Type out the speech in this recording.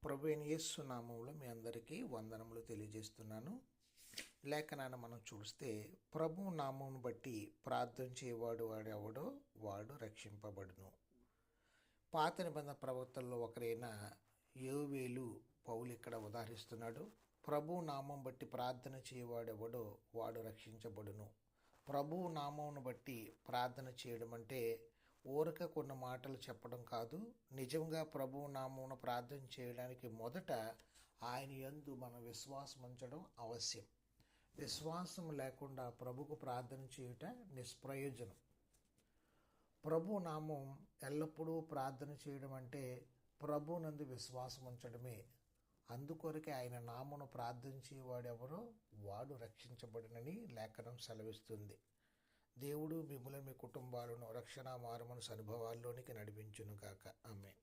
ప్రభువైన యేసు నామములో మీ అందరికీ వందనములు తెలియజేస్తున్నాను. లేఖనాన్ని మనం చూస్తే, ప్రభు నామమును బట్టి ప్రార్థన చేయవాడు వాడెవడో వాడు రక్షింపబడును. పాత నిబంధన ప్రవక్తల్లో ఒకరైన యోవేలు పౌలు ఇక్కడ ఉదాహరిస్తున్నాడు. ప్రభు నామం బట్టి ప్రార్థన చేయవాడెవడో వాడు రక్షించబడును. ప్రభు నామమును బట్టి ప్రార్థన చేయడం అంటే ఊరక కొన్ని మాటలు చెప్పడం కాదు. నిజంగా ప్రభు నామమును ప్రార్థన చేయడానికి మొదట ఆయన యందు మన విశ్వాసం ఉంచడం అవశ్యం. విశ్వాసం లేకుండా ప్రభుకు ప్రార్థన చేయుట నిష్ప్రయోజనం. ప్రభు నామం ఎల్లప్పుడూ ప్రార్థన చేయడం అంటే ప్రభునందు విశ్వాసం ఉంచడమే. అందుకొరకే ఆయన నామమును ప్రార్థించేవాడెవరో వాడు రక్షించబడునని లేఖనం సెలవిస్తుంది. దేవుడు మిమ్మల్ని మీ కుటుంబాలను రక్షణ మారుమనసు అనుభవాల్లోనికి నడిపించును గాక. ఆమేన్.